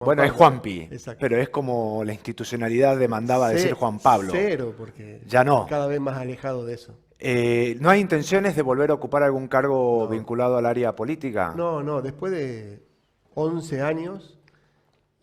Bueno, es Pablo. Juanpi, Exacto. pero es como la institucionalidad demandaba decir Ce- Juan Pablo. Cero, porque Ya no. cada vez más alejado de eso. ¿No hay intenciones de volver a ocupar algún cargo No, vinculado al área política? no, después de 11 años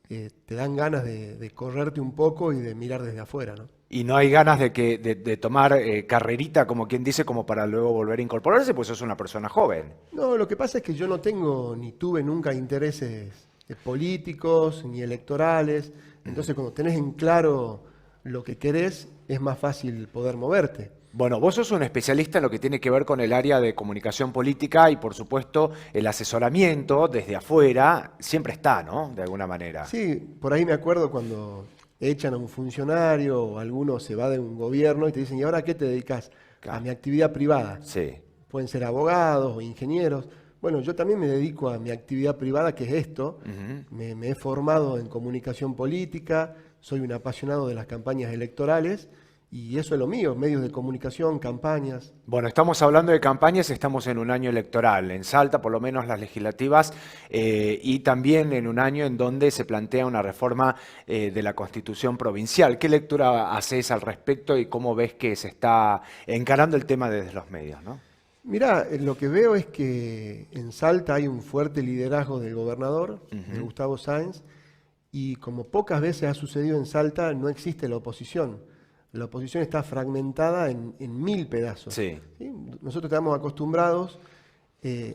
te dan ganas de correrte un poco y de mirar desde afuera, ¿no? Y no hay ganas de tomar carrerita, como quien dice, como para luego volver a incorporarse, pues sos una persona joven. No, lo que pasa es que yo no tengo ni tuve nunca intereses políticos ni electorales. Entonces, cuando tenés en claro lo que querés, es más fácil poder moverte. Bueno, vos sos un especialista en lo que tiene que ver con el área de comunicación política y por supuesto el asesoramiento desde afuera siempre está, ¿no? De alguna manera. Sí, por ahí me acuerdo cuando echan a un funcionario o alguno se va de un gobierno y te dicen, ¿y ahora a qué te dedicas? A Claro. mi actividad privada. Sí. Pueden ser abogados o ingenieros. Bueno, yo también me dedico a mi actividad privada, que es esto. Ujú. Me he formado en comunicación política, soy un apasionado de las campañas electorales y eso es lo mío, medios de comunicación, campañas. Bueno, estamos hablando de campañas, estamos en un año electoral, en Salta por lo menos las legislativas, y también en un año en donde se plantea una reforma de la Constitución provincial. ¿Qué lectura haces al respecto y cómo ves que se está encarando el tema desde los medios, ¿no? Mirá, lo que veo es que en Salta hay un fuerte liderazgo del gobernador, de Ujú. Gustavo Sáenz, y como pocas veces ha sucedido en Salta, no existe la oposición. La oposición está fragmentada en mil pedazos. Sí. ¿Sí? Nosotros estamos acostumbrados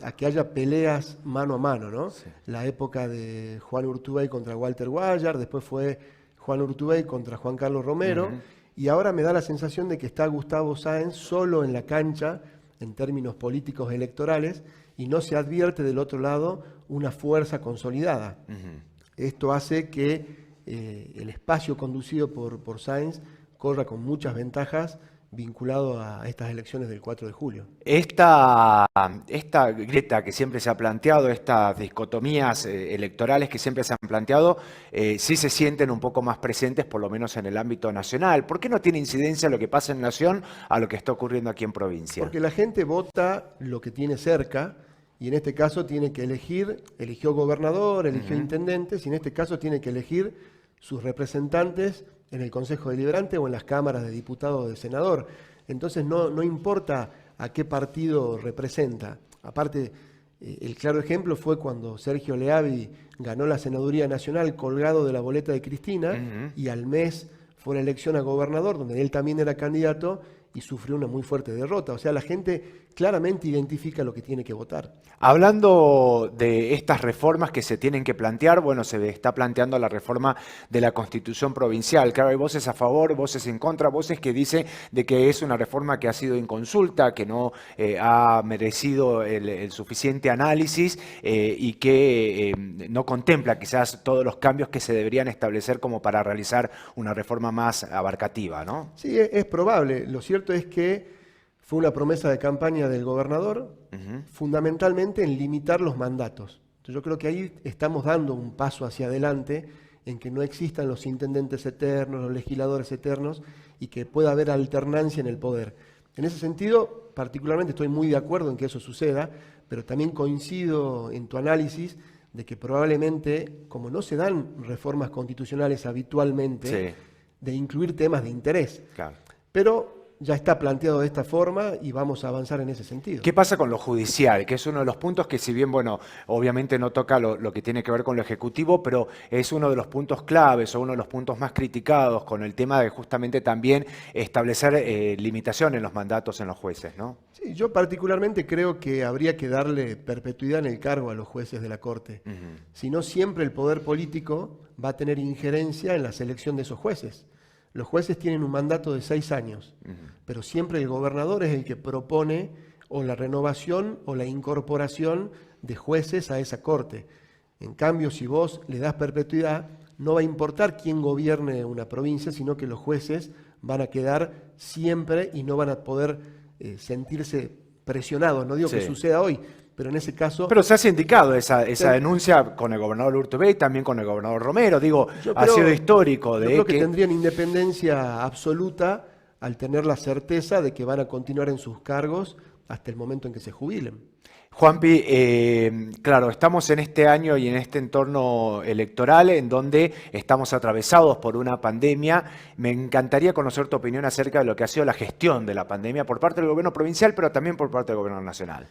a que haya peleas mano a mano, ¿no? Sí. La época de Juan Urtubey contra Walter Guayar, después fue Juan Urtubey contra Juan Carlos Romero, Ujú. y ahora me da la sensación de que está Gustavo Sáenz solo en la cancha en términos políticos electorales y no se advierte del otro lado una fuerza consolidada. Ujú. Esto hace que el espacio conducido por Sáenz corra con muchas ventajas vinculado a estas elecciones del 4 de julio. Esta grieta que siempre se ha planteado, estas dicotomías electorales que siempre se han planteado, sí se sienten un poco más presentes, por lo menos en el ámbito nacional. ¿Por qué no tiene incidencia lo que pasa en Nación a lo que está ocurriendo aquí en provincia? Porque la gente vota lo que tiene cerca y en este caso tiene que elegir, eligió gobernador, eligió Ujú. intendentes y en este caso tiene que elegir sus representantes en el Consejo Deliberante o en las cámaras de diputado o de senador. Entonces no importa a qué partido representa. Aparte, el claro ejemplo fue cuando Sergio Leavi ganó la senaduría nacional colgado de la boleta de Cristina Ujú. y al mes fue la elección a gobernador, donde él también era candidato y sufrió una muy fuerte derrota. O sea, la gente claramente identifica lo que tiene que votar. Hablando de estas reformas que se tienen que plantear, bueno, se está planteando la reforma de la Constitución provincial. Claro, hay voces a favor, voces en contra, voces que dicen de que es una reforma que ha sido inconsulta, que no ha merecido el suficiente análisis y que no contempla quizás todos los cambios que se deberían establecer como para realizar una reforma más abarcativa, ¿no? Sí, es probable. Lo cierto es que fue una promesa de campaña del gobernador, Ujú. fundamentalmente en limitar los mandatos. Entonces, yo creo que ahí estamos dando un paso hacia adelante en que no existan los intendentes eternos, los legisladores eternos y que pueda haber alternancia en el poder. En ese sentido, particularmente estoy muy de acuerdo en que eso suceda, pero también coincido en tu análisis de que probablemente, como no se dan reformas constitucionales habitualmente, Sí, de incluir temas de interés. claro. Pero ya está planteado de esta forma y vamos a avanzar en ese sentido. ¿Qué pasa con lo judicial? Que es uno de los puntos que si bien, bueno, obviamente no toca lo que tiene que ver con lo ejecutivo, pero es uno de los puntos claves o uno de los puntos más criticados con el tema de justamente también establecer limitaciones en los mandatos en los jueces, ¿no? Sí, yo particularmente creo que habría que darle perpetuidad en el cargo a los jueces de la Corte. Ujú. Si no, siempre el poder político va a tener injerencia en la selección de esos jueces. Los jueces tienen un mandato de 6 años, pero siempre el gobernador es el que propone o la renovación o la incorporación de jueces a esa corte. En cambio, si vos le das perpetuidad, no va a importar quién gobierne una provincia, sino que los jueces van a quedar siempre y no van a poder sentirse presionados. No digo que Sí. suceda hoy, pero en ese caso, Pero se ha sindicado esa ten- denuncia con el gobernador Urtubey, también con el gobernador Romero. Digo, yo ha sido creo, histórico yo de creo que que... tendrían independencia absoluta al tener la certeza de que van a continuar en sus cargos hasta el momento en que se jubilen. Juanpi, claro, estamos en este año y en este entorno electoral en donde estamos atravesados por una pandemia. Me encantaría conocer tu opinión acerca de lo que ha sido la gestión de la pandemia por parte del gobierno provincial, pero también por parte del gobierno nacional.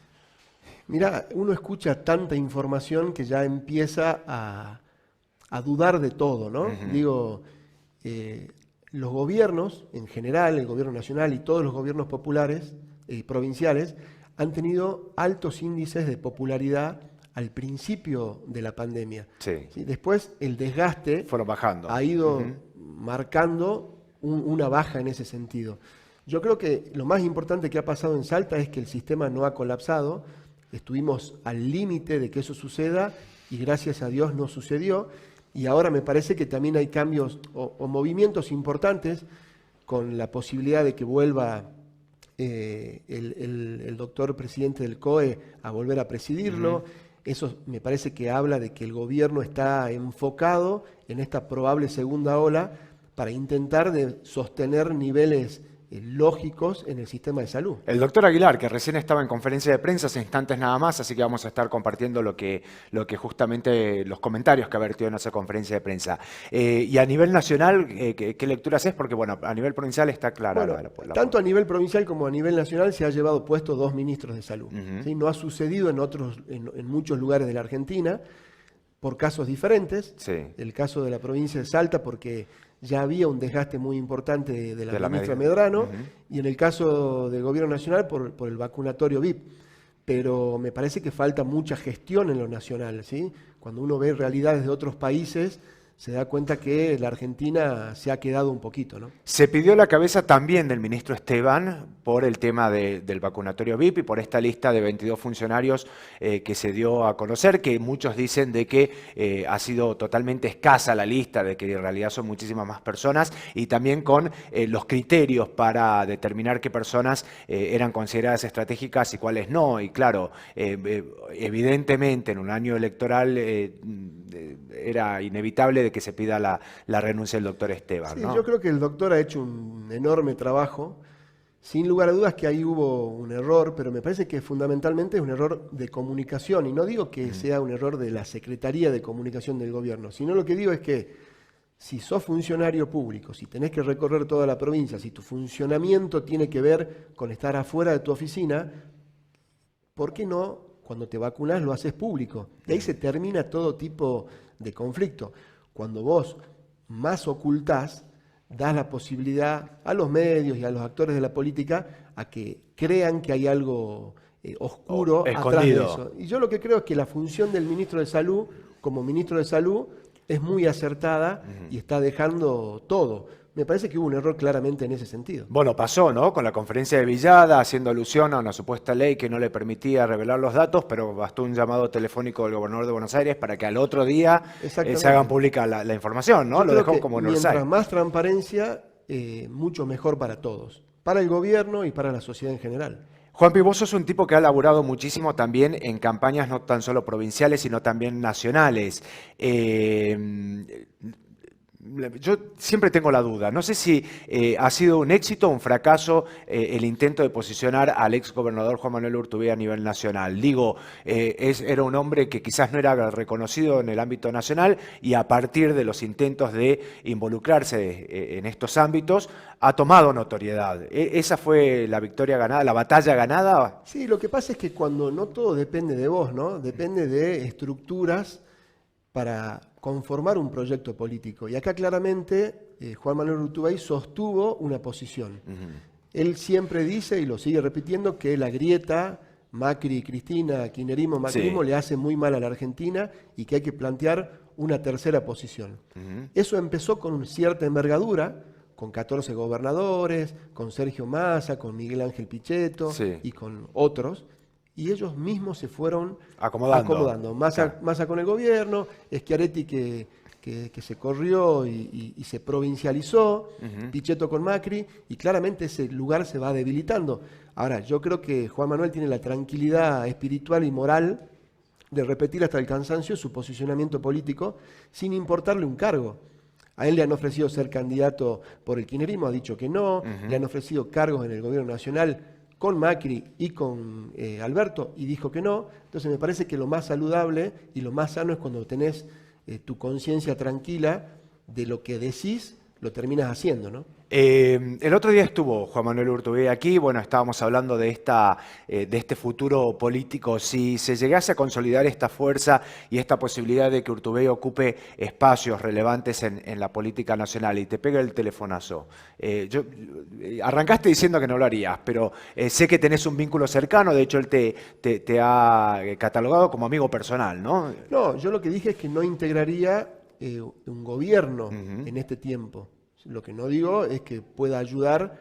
Mirá, uno escucha tanta información que ya empieza a dudar de todo, ¿no? Digo, los gobiernos, en general, el gobierno nacional y todos los gobiernos populares, provinciales, han tenido altos índices de popularidad al principio de la pandemia. Sí. ¿Sí? Después el desgaste Fueron bajando. ha ido marcando una baja en ese sentido. Yo creo que lo más importante que ha pasado en Salta es que el sistema no ha colapsado, estuvimos al límite de que eso suceda y gracias a Dios no sucedió. Y ahora me parece que también hay cambios o movimientos importantes con la posibilidad de que vuelva el doctor presidente del COE a volver a presidirlo. Eso me parece que habla de que el gobierno está enfocado en esta probable segunda ola para intentar sostener niveles lógicos en el sistema de salud. El doctor Aguilar, que recién estaba en conferencia de prensa hace instantes nada más, así que vamos a estar compartiendo lo que justamente los comentarios que ha vertido en esa conferencia de prensa. Y a nivel nacional, ¿qué lecturas es? Porque bueno, a nivel provincial está clara. Bueno, tanto a nivel provincial como a nivel nacional se ha llevado puesto 2 ministros de salud. ¿Sí? No ha sucedido en muchos lugares de la Argentina por casos diferentes. Sí. El caso de la provincia de Salta porque ya había un desgaste muy importante de la ministra medida. Medrano, y en el caso del gobierno nacional por el vacunatorio VIP. Pero me parece que falta mucha gestión en lo nacional, ¿sí? Cuando uno ve realidades de otros países, se da cuenta que la Argentina se ha quedado un poquito, ¿no? Se pidió la cabeza también del ministro Esteban por el tema del vacunatorio VIP y por esta lista de 22 funcionarios que se dio a conocer, que muchos dicen de que ha sido totalmente escasa la lista, de que en realidad son muchísimas más personas, y también con los criterios para determinar qué personas eran consideradas estratégicas y cuáles no. Y claro, evidentemente en un año electoral era inevitable de que se pida la renuncia del doctor Esteban, Sí, ¿no? yo creo que el doctor ha hecho un enorme trabajo. Sin lugar a dudas que ahí hubo un error, pero me parece que fundamentalmente es un error de comunicación. Y no digo que sea un error de la Secretaría de Comunicación del Gobierno, sino lo que digo es que si sos funcionario público, si tenés que recorrer toda la provincia, si tu funcionamiento tiene que ver con estar afuera de tu oficina, ¿por qué no, cuando te vacunas, lo haces público? Y ahí se termina todo tipo de conflicto. Cuando vos más ocultás, das la posibilidad a los medios y a los actores de la política a que crean que hay algo oscuro atrás de eso. Y yo lo que creo es que la función del ministro de Salud, como ministro de Salud, es muy acertada y está dejando todo. Me parece que hubo un error claramente en ese sentido. Bueno, pasó, ¿no? Con la conferencia de Villada, haciendo alusión a una supuesta ley que no le permitía revelar los datos, pero bastó un llamado telefónico del gobernador de Buenos Aires para que al otro día se hagan pública la información, ¿no? Lo dejó como mientras más transparencia, mucho mejor para todos, para el gobierno y para la sociedad en general. Juanpi, vos sos un tipo que ha laburado muchísimo también en campañas no tan solo provinciales, sino también nacionales. Yo siempre tengo la duda, no sé si ha sido un éxito o un fracaso el intento de posicionar al ex gobernador Juan Manuel Urtubey a nivel nacional. Digo, era un hombre que quizás no era reconocido en el ámbito nacional y a partir de los intentos de involucrarse en estos ámbitos ha tomado notoriedad. ¿Esa fue la victoria ganada, la batalla ganada? Sí, lo que pasa es que cuando no todo depende de vos, ¿no? Depende de estructuras para conformar un proyecto político. Y acá claramente Juan Manuel Urtubey sostuvo una posición. Él siempre dice, y lo sigue repitiendo, que la grieta Macri, Cristina, kirchnerismo, macrismo le hace muy mal a la Argentina y que hay que plantear una tercera posición. Eso empezó con cierta envergadura, con 14 gobernadores, con Sergio Massa, con Miguel Ángel Pichetto y con otros. Y ellos mismos se fueron acomodando. Massa con el gobierno, Schiaretti que se corrió y se provincializó, Pichetto con Macri, y claramente ese lugar se va debilitando. Ahora, yo creo que Juan Manuel tiene la tranquilidad espiritual y moral de repetir hasta el cansancio su posicionamiento político sin importarle un cargo. A él le han ofrecido ser candidato por el kirchnerismo, ha dicho que no, le han ofrecido cargos en el gobierno nacional, con Macri y con Alberto y dijo que no. Entonces me parece que lo más saludable y lo más sano es cuando tenés tu conciencia tranquila de lo que decís, lo terminas haciendo, ¿no? El otro día estuvo Juan Manuel Urtubey aquí, bueno, estábamos hablando de este futuro político. Si se llegase a consolidar esta fuerza y esta posibilidad de que Urtubey ocupe espacios relevantes en la política nacional y te pega el telefonazo, arrancaste diciendo que no lo harías, pero sé que tenés un vínculo cercano, de hecho él te ha catalogado como amigo personal, ¿no? No, yo lo que dije es que no integraría un gobierno en este tiempo. Lo que no digo es que pueda ayudar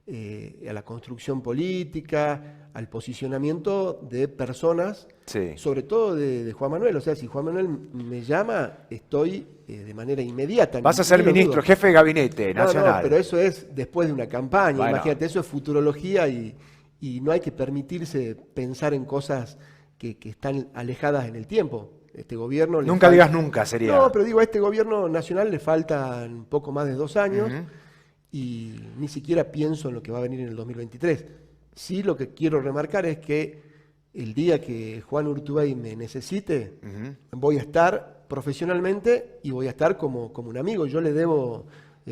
a la construcción política, al posicionamiento de personas, Sí. sobre todo de Juan Manuel. O sea, si Juan Manuel me llama, estoy de manera inmediata. Vas a ser Ni lo ministro, dudo. jefe de gabinete nacional. No, pero eso es después de una campaña. Bueno. Imagínate, eso es futurología y no hay que permitirse pensar en cosas que están alejadas en el tiempo. Este gobierno Nunca digas nunca, sería. No, pero digo, a este gobierno nacional le faltan un poco más de 2 años y ni siquiera pienso en lo que va a venir en el 2023. Sí, lo que quiero remarcar es que el día que Juan Urtubey me necesite, voy a estar profesionalmente y voy a estar como un amigo. Yo le debo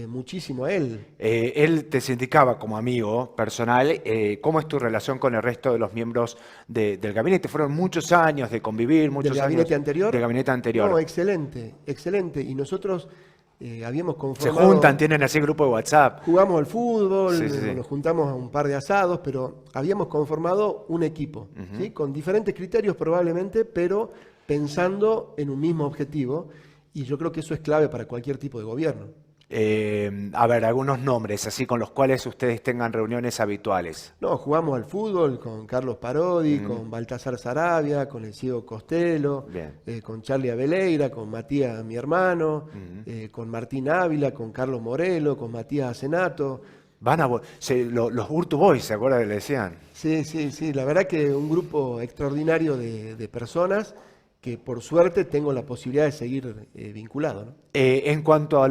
muchísimo a él. Él te indicaba como amigo personal. ¿Cómo es tu relación con el resto de los miembros del gabinete? Fueron muchos años de convivir, muchos ¿Del años. gabinete anterior? Del gabinete anterior. No, excelente, excelente. Y nosotros habíamos Se conformado... juntan, tienen así grupo de WhatsApp. Jugamos al fútbol, Sí, sí, sí. nos juntamos a un par de asados, pero habíamos conformado un equipo, ¿sí? Con diferentes criterios probablemente, pero pensando en un mismo objetivo. Y yo creo que eso es clave para cualquier tipo de gobierno. A ver, algunos nombres, así con los cuales ustedes tengan reuniones habituales. No, jugamos al fútbol con Carlos Parodi, con Baltasar Sarabia, con el ciego Costello, Bien. con Charlie Abeleira, con Matías, mi hermano, con Martín Ávila, con Carlos Morelo, con Matías Asenato. Van a los Urtu Boys, ¿se acuerdan que le decían? Sí, la verdad que un grupo extraordinario de personas que por suerte tengo la posibilidad de seguir vinculado, ¿no? En cuanto a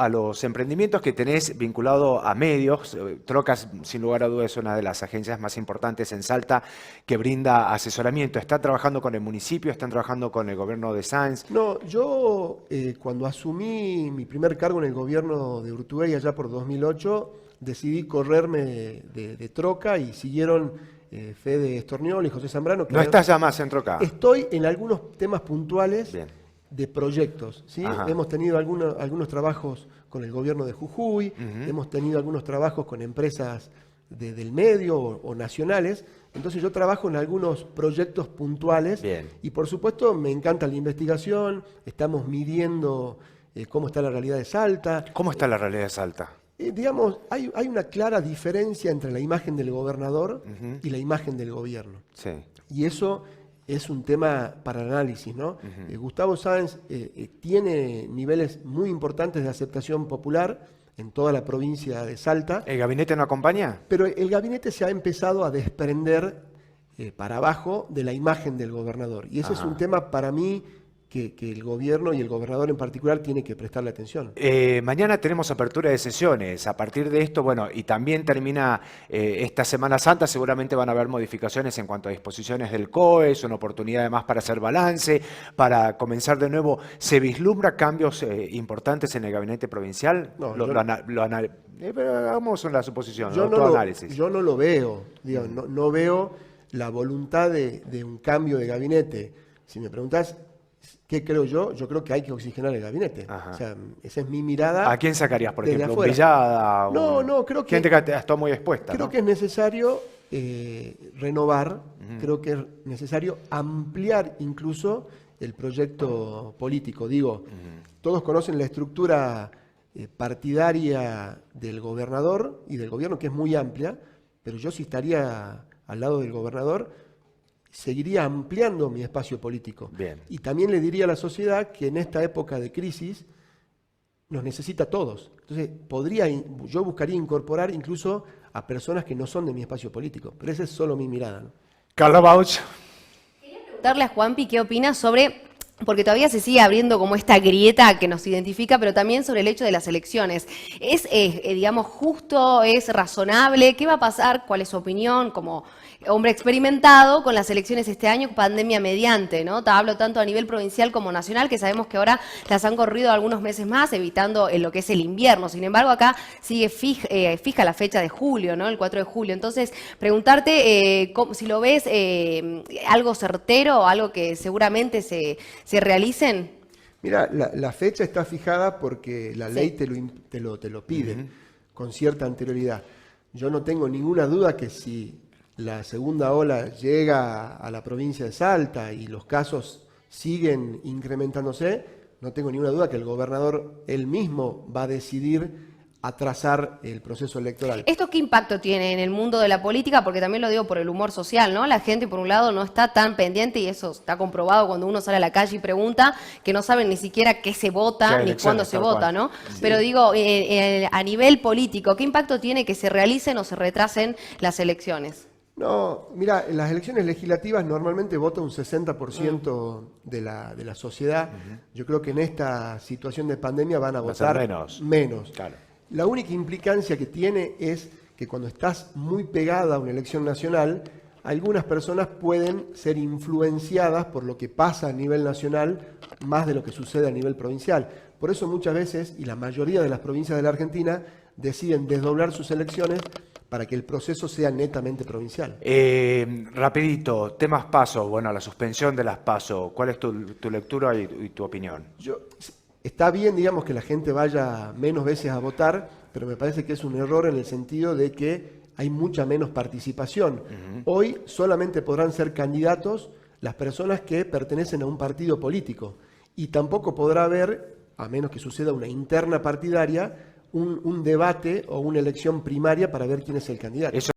los emprendimientos que tenés vinculado a medios, Trocas, sin lugar a dudas, es una de las agencias más importantes en Salta que brinda asesoramiento. ¿Están trabajando con el municipio? ¿Están trabajando con el gobierno de Sáenz? No, yo cuando asumí mi primer cargo en el gobierno de Urtubey allá por 2008, decidí correrme de Troca y siguieron Fede Estorniol y José Zambrano. ¿No estás ya más en Troca? Estoy en algunos temas puntuales Bien. de proyectos, ¿sí? Hemos tenido algunos trabajos con el gobierno de Jujuy, hemos tenido algunos trabajos con empresas del medio o nacionales. Entonces yo trabajo en algunos proyectos puntuales. Bien. Y por supuesto me encanta la investigación, estamos midiendo cómo está la realidad de Salta. ¿Cómo está la realidad de Salta? Digamos, hay una clara diferencia entre la imagen del gobernador y la imagen del gobierno. Sí. Y eso es un tema para análisis, ¿no? Gustavo Sáenz tiene niveles muy importantes de aceptación popular en toda la provincia de Salta, ¿El gabinete no acompaña? pero el gabinete se ha empezado a desprender para abajo de la imagen del gobernador. Y ese es un tema para mí que el gobierno y el gobernador en particular tiene que prestarle atención. Mañana tenemos apertura de sesiones. A partir de esto, bueno, y también termina esta Semana Santa, seguramente van a haber modificaciones en cuanto a disposiciones del COE, es una oportunidad además para hacer balance, para comenzar de nuevo. ¿Se vislumbra cambios importantes en el gabinete provincial? No, Pero hagamos una suposición, Yo tu análisis. yo no lo veo, digo, no veo la voluntad de un cambio de gabinete. Si me preguntás ¿qué creo yo? Yo creo que hay que oxigenar el gabinete. O sea, esa es mi mirada. ¿A quién sacarías, por desde ejemplo? afuera. ¿Villada? No, creo que... Gente que está muy expuesta, Creo ¿no? que es necesario renovar, creo que es necesario ampliar incluso el proyecto político. Digo, todos conocen la estructura partidaria del gobernador y del gobierno, que es muy amplia, pero yo si estaría al lado del gobernador, seguiría ampliando mi espacio político. Bien. Y también le diría a la sociedad que en esta época de crisis nos necesita a todos. Entonces, yo buscaría incorporar incluso a personas que no son de mi espacio político. Pero esa es solo mi mirada, ¿no? Carla Bauch. Quería preguntarle a Juanpi qué opina sobre porque todavía se sigue abriendo como esta grieta que nos identifica, pero también sobre el hecho de las elecciones. ¿Es, digamos, justo, es razonable? ¿Qué va a pasar? ¿Cuál es su opinión como hombre experimentado con las elecciones este año, pandemia mediante, ¿no? Hablo tanto a nivel provincial como nacional, que sabemos que ahora las han corrido algunos meses más, evitando lo que es el invierno. Sin embargo, acá sigue fija la fecha de julio, ¿no? El 4 de julio. Entonces, preguntarte si lo ves algo certero, algo que seguramente se realicen. Mira, la fecha está fijada porque la ley te lo pide con cierta anterioridad. Yo no tengo ninguna duda que si la segunda ola llega a la provincia de Salta y los casos siguen incrementándose, no tengo ninguna duda que el gobernador él mismo va a decidir atrasar el proceso electoral. ¿Esto qué impacto tiene en el mundo de la política? Porque también lo digo por el humor social, ¿no? La gente, por un lado, no está tan pendiente, y eso está comprobado cuando uno sale a la calle y pregunta, que no saben ni siquiera qué se vota ni cuándo se vota, ¿no? Sí. Pero digo, a nivel político, ¿qué impacto tiene que se realicen o se retrasen las elecciones? No, mira, en las elecciones legislativas normalmente vota un 60% de la sociedad. Yo creo que en esta situación de pandemia van a votar menos. Claro. La única implicancia que tiene es que cuando estás muy pegada a una elección nacional, algunas personas pueden ser influenciadas por lo que pasa a nivel nacional más de lo que sucede a nivel provincial. Por eso muchas veces, y la mayoría de las provincias de la Argentina, deciden desdoblar sus elecciones para que el proceso sea netamente provincial. Rapidito, temas PASO, bueno, la suspensión de las PASO, ¿cuál es tu lectura y tu opinión? Está bien, digamos, que la gente vaya menos veces a votar, pero me parece que es un error en el sentido de que hay mucha menos participación. Hoy solamente podrán ser candidatos las personas que pertenecen a un partido político, y tampoco podrá haber, a menos que suceda una interna partidaria, un debate o una elección primaria para ver quién es el candidato.